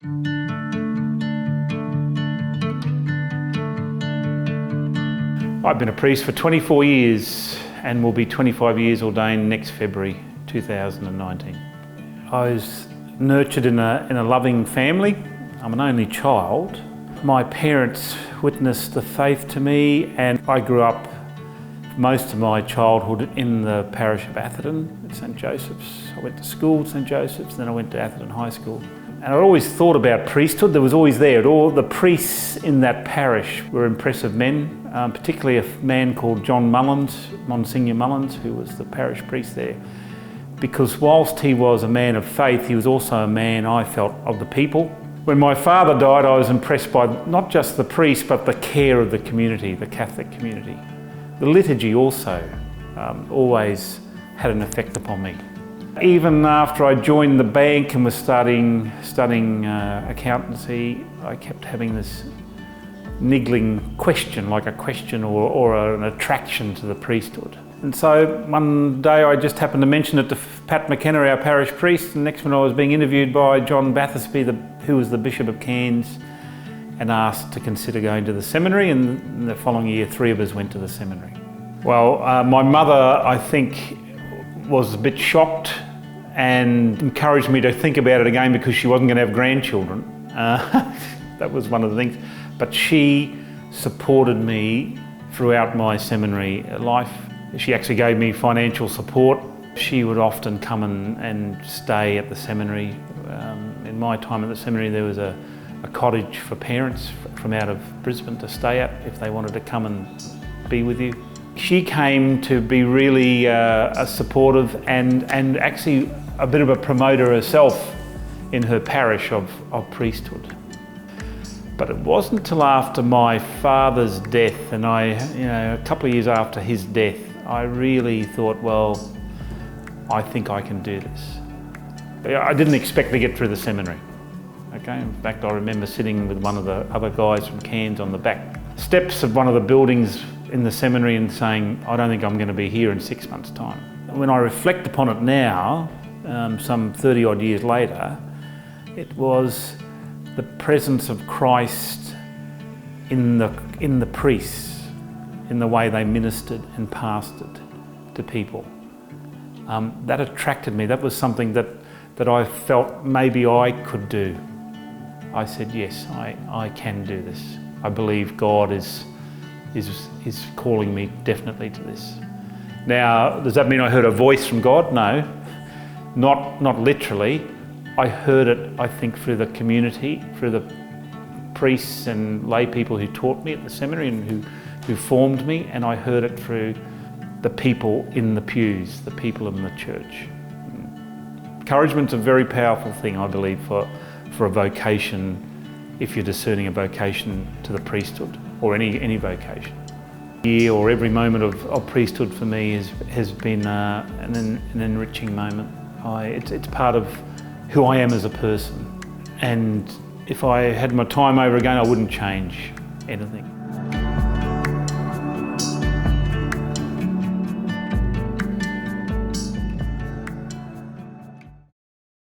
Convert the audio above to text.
I've been a priest for 24 years and will be 25 years ordained next February 2019. I was nurtured in a loving family. I'm an only child. My parents witnessed the faith to me, and I grew up most of my childhood in the parish of Atherton at St Joseph's. I went to school at St Joseph's, then I went to Atherton High School. And I always thought about priesthood. There was always there. All the priests in that parish were impressive men, particularly a man called John Mullins, Monsignor Mullins, who was the parish priest there. Because whilst he was a man of faith, he was also a man, I felt, of the people. When my father died, I was impressed by not just the priest, but the care of the community, the Catholic community. The liturgy also always had an effect upon me. Even after I joined the bank and was studying accountancy, I kept having this niggling question, like a question or an attraction to the priesthood. And so one day I just happened to mention it to Pat McKenna, our parish priest, and next minute I was being interviewed by John Bathersby, who was the Bishop of Cairns, and asked to consider going to the seminary, and the following year 3 of us went to the seminary. Well, my mother, I think, was a bit shocked and encouraged me to think about it again because she wasn't going to have grandchildren. That was one of the things. But she supported me throughout my seminary life. She actually gave me financial support. She would often come and stay at the seminary. In my time at the seminary, there was a cottage for parents from out of Brisbane to stay at if they wanted to come and be with you. She came to be really supportive and actually a bit of a promoter herself in her parish of priesthood. But it wasn't until after my father's death, and a couple of years after his death, I really thought, well, I think I can do this. I didn't expect to get through the seminary. Okay, in fact, I remember sitting with one of the other guys from Cairns on the back steps of one of the buildings in the seminary and saying, I don't think I'm going to be here in 6 months' time. When I reflect upon it now, some 30 odd years later, it was the presence of Christ in the priests, in the way they ministered and pastored to people. That attracted me. That was something that I felt maybe I could do. I said, yes, I can do this. I believe God is calling me definitely to this. Now, does that mean I heard a voice from God? No, not literally. I heard it, I think, through the community, through the priests and lay people who taught me at the seminary and who formed me, and I heard it through the people in the pews, the people in the church. Encouragement's a very powerful thing, I believe, for a vocation, if you're discerning a vocation to the priesthood or any vocation. Year or every moment of priesthood for me has been an enriching moment. It's part of who I am as a person, and if I had my time over again, I wouldn't change anything.